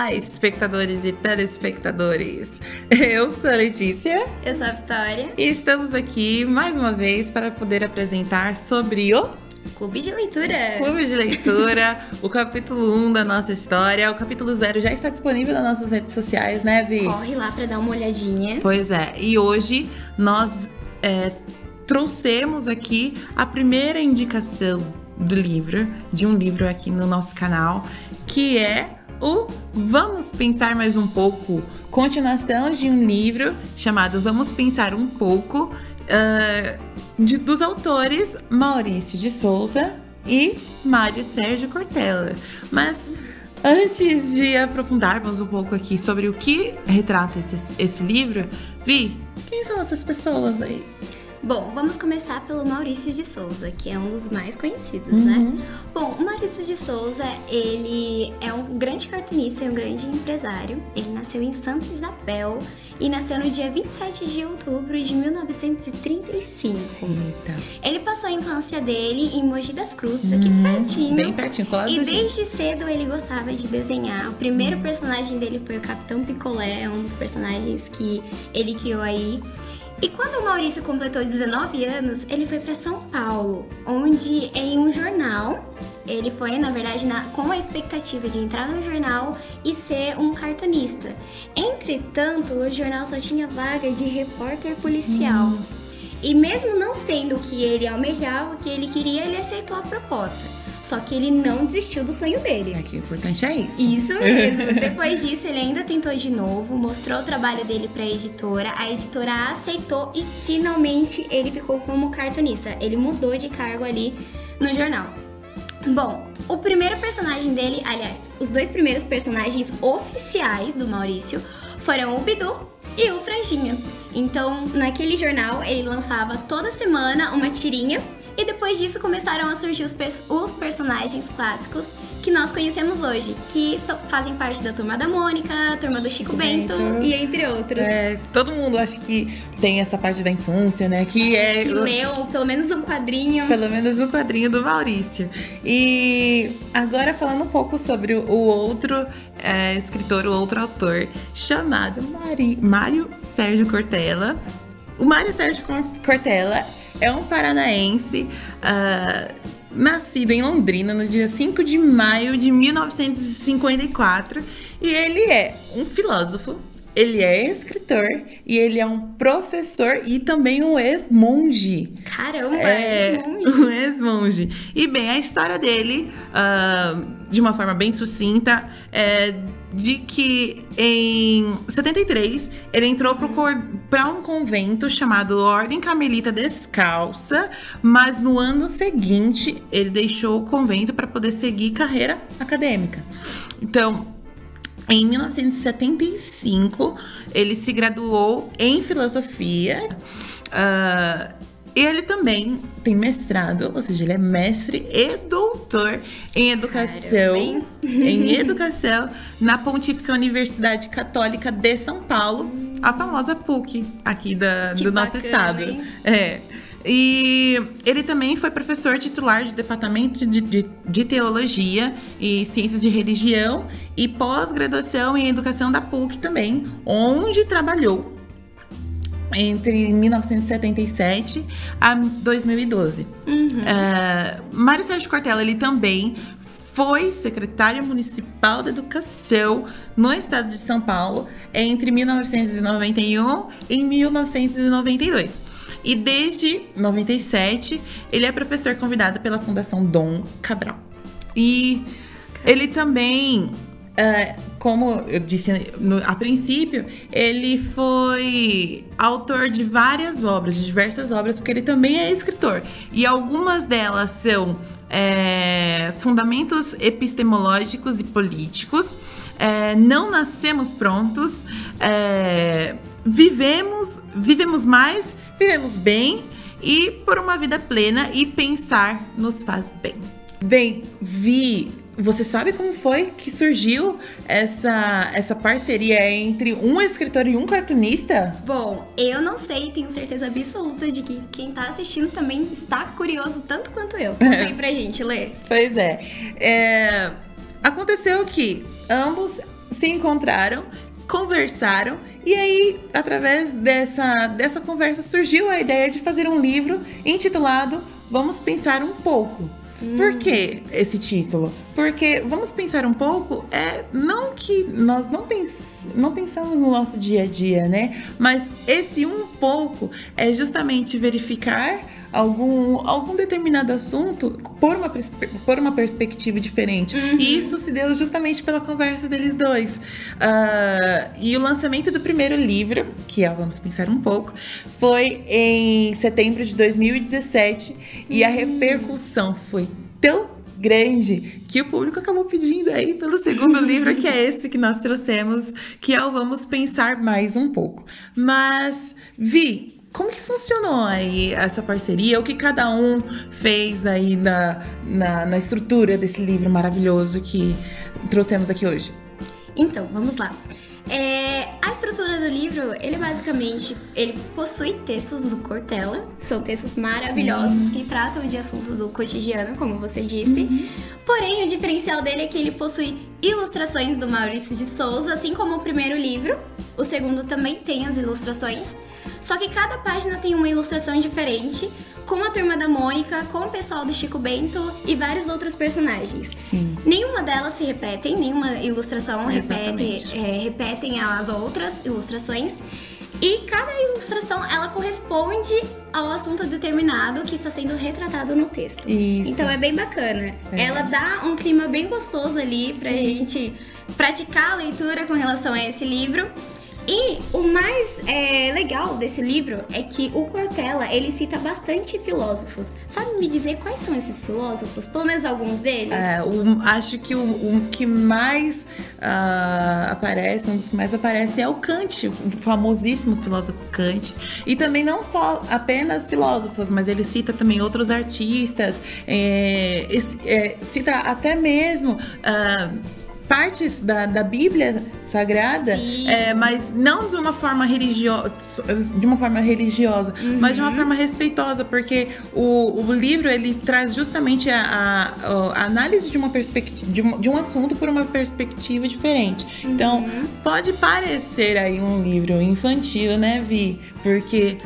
Olá, espectadores e telespectadores. Eu sou a Letícia. Eu sou a Vitória. E estamos aqui mais uma vez para poder apresentar sobre o Clube de Leitura. Clube de Leitura, o capítulo 1 da nossa história. O capítulo 0 já está disponível nas nossas redes sociais, né, Vi? Corre lá para dar uma olhadinha. Pois é, e hoje nós trouxemos aqui a primeira indicação do livro, de um livro aqui no nosso canal, que é o Vamos Pensar Mais Um Pouco, continuação de um livro chamado Vamos Pensar Um Pouco, dos autores Maurício de Souza e Mário Sérgio Cortella. Mas antes de aprofundarmos um pouco aqui sobre o que retrata esse livro, Vi, quem são essas pessoas aí? Bom, vamos começar pelo Maurício de Souza, que é um dos mais conhecidos, né? Bom, o Maurício de Souza, ele é um grande cartunista e um grande empresário. Ele nasceu em Santa Isabel e nasceu no dia 27 de outubro de 1935. Eita. Ele passou a infância dele em Mogi das Cruzes, aqui pertinho. Bem pertinho, colado E da gente. desde cedo ele gostava de desenhar. O primeiro personagem dele foi o Capitão Picolé, é um dos personagens que ele criou aí. E quando o Maurício completou 19 anos, ele foi para São Paulo, onde em um jornal, ele foi, na verdade, com a expectativa de entrar no jornal e ser um cartunista. Entretanto, o jornal só tinha vaga de repórter policial. E mesmo não sendo o que ele almejava, o que ele queria, ele aceitou a proposta. Só que ele não desistiu do sonho dele. O importante é isso. Isso mesmo. Depois disso, ele ainda tentou de novo, mostrou o trabalho dele para a editora aceitou e finalmente ele ficou como cartunista. Ele mudou de cargo ali no jornal. Bom, o primeiro personagem dele, aliás, os dois primeiros personagens oficiais do Maurício foram o Bidu e o Franjinha. Então, naquele jornal, ele lançava toda semana uma tirinha. E depois disso começaram a surgir os personagens clássicos que nós conhecemos hoje, que fazem parte da Turma da Mônica, Turma do Chico Bento e entre outros. Todo mundo acho que tem essa parte da infância, né? Que leu pelo menos um quadrinho. Pelo menos um quadrinho do Maurício. E agora falando um pouco sobre o outro escritor, o outro autor, chamado Mário Sérgio Cortella. O Mário Sérgio Cortella é um paranaense nascido em Londrina no dia 5 de maio de 1954 e ele é um filósofo, ele é escritor e ele é um professor e também um ex-monge. Caramba, ex-monge. Um ex-monge. E bem, a história dele, de uma forma bem sucinta, é de que em 73 ele entrou para um convento chamado Ordem Carmelita Descalça, mas no ano seguinte ele deixou o convento para poder seguir carreira acadêmica. Então, em 1975 ele se graduou em filosofia. Ele também tem mestrado, ou seja, ele é mestre e doutor em educação, na Pontífica Universidade Católica de São Paulo, a famosa PUC aqui do nosso estado. Hein? E ele também foi professor titular de Departamento de Teologia e Ciências de Religião e pós-graduação em Educação da PUC também, onde trabalhou entre 1977 a 2012. Mário Sérgio Cortella, ele também foi secretário municipal de educação no estado de São Paulo entre 1991 e 1992. E desde 97, ele é professor convidado pela Fundação Dom Cabral. E ele também, como eu disse a princípio, ele foi autor de várias obras, de diversas obras, porque ele também é escritor. E algumas delas são Fundamentos Epistemológicos e Políticos, Não Nascemos Prontos, Vivemos Mais, Vivemos Bem e Por uma Vida Plena e Pensar Nos Faz Bem. Bem, você sabe como foi que surgiu essa parceria entre um escritor e um cartunista? Bom, eu não sei, tenho certeza absoluta de que quem tá assistindo também está curioso tanto quanto eu. Conta aí pra gente, Lê. Pois é. Aconteceu que ambos se encontraram, conversaram, e aí, através dessa conversa, surgiu a ideia de fazer um livro intitulado Vamos Pensar um Pouco. Por que esse título? Porque vamos pensar um pouco, não que nós não pensamos no nosso dia a dia, né? Mas esse um pouco é justamente verificar algum determinado assunto por uma perspectiva diferente. E isso se deu justamente pela conversa deles dois. E o lançamento do primeiro livro, que é Vamos Pensar um Pouco, foi em setembro de 2017. E a repercussão foi tão grande que o público acabou pedindo aí pelo segundo livro, que é esse que nós trouxemos, que é o Vamos Pensar Mais um Pouco. Mas, Vi, como que funcionou aí essa parceria? O que cada um fez aí na estrutura desse livro maravilhoso que trouxemos aqui hoje? Então, vamos lá. A estrutura do livro, ele basicamente possui textos do Cortella. São textos maravilhosos que tratam de assunto do cotidiano, como você disse. Porém, o diferencial dele é que ele possui ilustrações do Maurício de Souza, assim como o primeiro livro. O segundo também tem as ilustrações. Só que cada página tem uma ilustração diferente, com a Turma da Mônica, com o pessoal do Chico Bento e vários outros personagens. Sim. Nenhuma delas se repetem, nenhuma ilustração repetem as outras ilustrações. E cada ilustração, ela corresponde ao assunto determinado que está sendo retratado no texto. Isso. Então é bem bacana. Ela dá um clima bem gostoso ali pra gente praticar a leitura com relação a esse livro. E o mais legal desse livro é que o Cortella, ele cita bastante filósofos. Sabe me dizer quais são esses filósofos? Pelo menos alguns deles? Acho que o que mais aparece, um dos que mais aparece é o Kant, o famosíssimo filósofo Kant. E também não só apenas filósofos, mas ele cita também outros artistas, cita até mesmo partes da Bíblia Sagrada, mas não de uma forma religiosa, mas de uma forma respeitosa, porque o livro, ele traz justamente a análise de uma perspectiva, de um assunto por uma perspectiva diferente. Então, pode parecer aí um livro infantil, né, Vi? Porque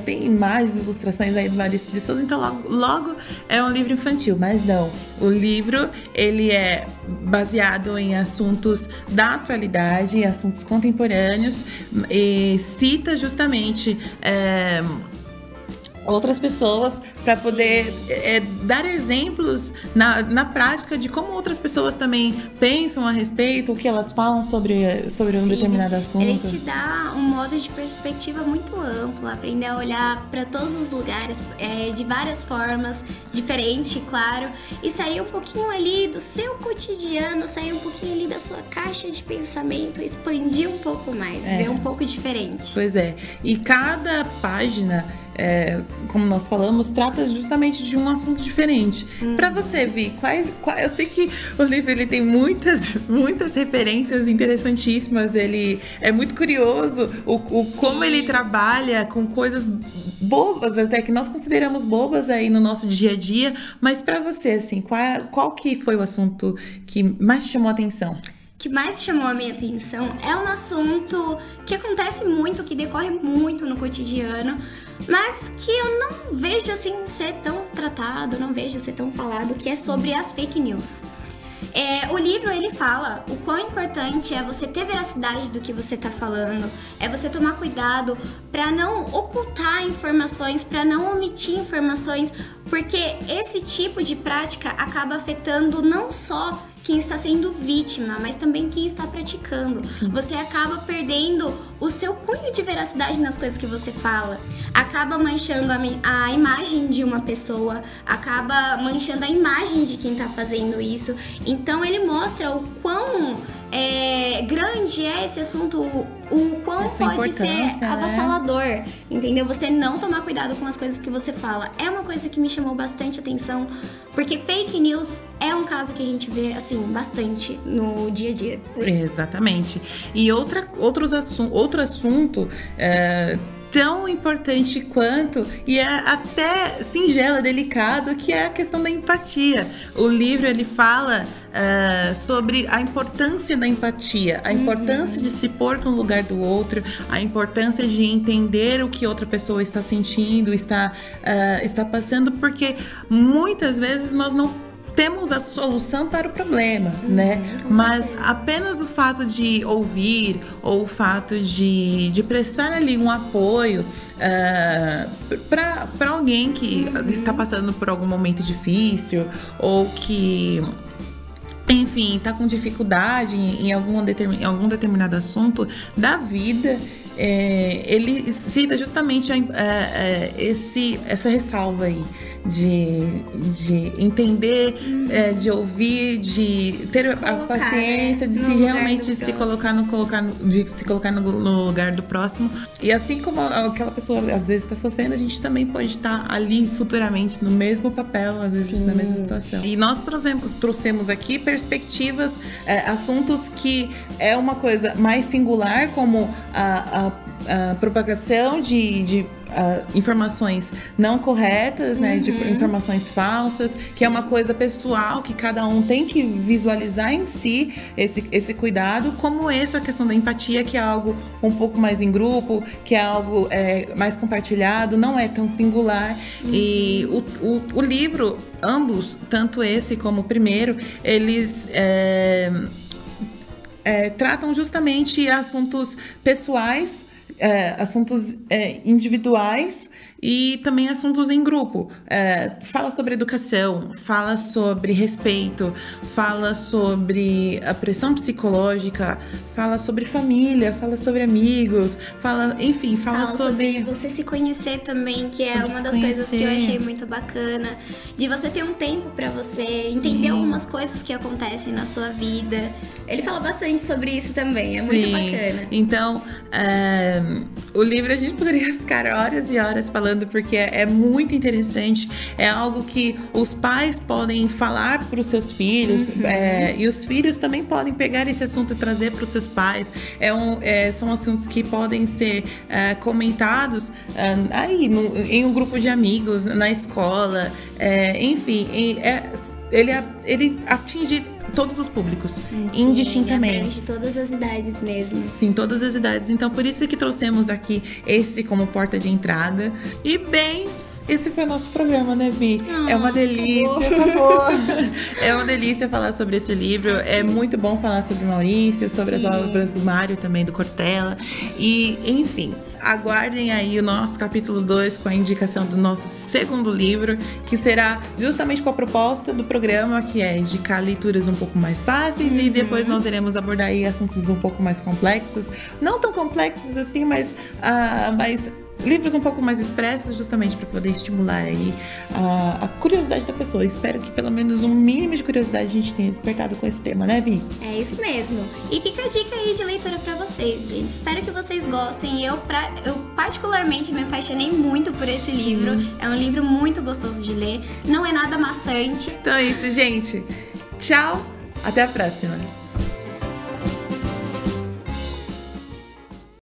tem imagens, ilustrações aí do Maurício de Souza, então logo é um livro infantil, mas não. O livro, ele é baseado em assuntos da atualidade, assuntos contemporâneos, e cita justamente outras pessoas para poder dar exemplos na prática de como outras pessoas também pensam a respeito, o que elas falam sobre um determinado assunto. Ele te dá um modo de perspectiva muito amplo, aprender a olhar para todos os lugares de várias formas, diferente, claro, e sair um pouquinho ali do seu cotidiano, sair um pouquinho ali da sua caixa de pensamento, expandir um pouco mais, ver um pouco diferente. Pois é, e cada página, como nós falamos, trata justamente de um assunto diferente. Para você, Vi, eu sei que o livro, ele tem muitas referências interessantíssimas, ele é muito curioso como ele trabalha com coisas bobas, até que nós consideramos bobas aí no nosso dia a dia, mas para você, assim, qual que foi o assunto que mais te chamou a atenção? Que mais chamou a minha atenção é um assunto que acontece muito, que decorre muito no cotidiano, mas que eu não vejo assim ser tão tratado, não vejo ser tão falado, que é sobre as fake news. O livro, ele fala o quão importante é você ter veracidade do que você está falando, é você tomar cuidado para não ocultar informações, para não omitir informações, porque esse tipo de prática acaba afetando não só quem está sendo vítima, mas também quem está praticando. Sim. Você acaba perdendo o seu cunho de veracidade nas coisas que você fala, acaba manchando a imagem de uma pessoa, acaba manchando a imagem de quem está fazendo isso. Então ele mostra o quão grande é esse assunto, o quão pode ser avassalador, entendeu? Você não tomar cuidado com as coisas que você fala. É uma coisa que me chamou bastante atenção, porque fake news é um caso que a gente vê, assim, bastante no dia a dia. Exatamente. E outro assunto tão importante quanto, e é até singela, delicado, que é a questão da empatia. O livro, ele fala sobre a importância da empatia, a importância de se pôr no lugar do outro, a importância de entender o que outra pessoa está sentindo, está passando, porque muitas vezes nós não temos a solução para o problema, né? Mas apenas o fato de ouvir ou o fato de prestar ali um apoio para alguém que está passando por algum momento difícil ou que, enfim, está com dificuldade em algum determinado assunto da vida, ele cita justamente essa ressalva aí de entender, de ouvir, de ter a paciência, de se realmente se colocar no lugar do próximo. E assim como aquela pessoa às vezes está sofrendo, a gente também pode estar ali futuramente no mesmo papel, às vezes na mesma situação. E nós trouxemos aqui perspectivas, assuntos que é uma coisa mais singular, como a propagação de informações não corretas, né, de informações falsas, que é uma coisa pessoal, que cada um tem que visualizar em si esse cuidado, como essa questão da empatia, que é algo um pouco mais em grupo, que é algo mais compartilhado, não é tão singular. E o livro, ambos, tanto esse como o primeiro, eles tratam justamente assuntos pessoais, assuntos individuais e também assuntos em grupo. Fala sobre educação, fala sobre respeito, fala sobre a pressão psicológica, fala sobre família, fala sobre amigos, fala sobre você se conhecer também, que é uma das coisas que eu achei muito bacana, de você ter um tempo pra você entender algumas coisas que acontecem na sua vida. Ele fala bastante sobre isso também, muito bacana. Então, o livro a gente poderia ficar horas e horas falando, porque é muito interessante, é algo que os pais podem falar para os seus filhos, e os filhos também podem pegar esse assunto e trazer para os seus pais. São assuntos que podem ser comentados aí em um grupo de amigos, na escola, enfim, ele atinge todos os públicos, indistintamente. Abrange todas as idades mesmo. Sim, todas as idades. Então, por isso que trouxemos aqui esse como porta de entrada. E bem, esse foi o nosso programa, né, Vi? É uma delícia, acabou. É uma delícia falar sobre esse livro. É muito bom falar sobre o Maurício, sobre as obras do Mário também, do Cortella. E, enfim, aguardem aí o nosso capítulo 2 com a indicação do nosso segundo livro, que será justamente com a proposta do programa, que é indicar leituras um pouco mais fáceis, e depois nós iremos abordar aí assuntos um pouco mais complexos. Não tão complexos assim, mas livros um pouco mais expressos, justamente para poder estimular aí a curiosidade da pessoa. Espero que pelo menos um mínimo de curiosidade a gente tenha despertado com esse tema, né, Vi? É isso mesmo. E fica a dica aí de leitura para vocês, gente. Espero que vocês gostem. Eu particularmente me apaixonei muito por esse livro. É um livro muito gostoso de ler. Não é nada maçante. Então é isso, gente. Tchau. Até a próxima.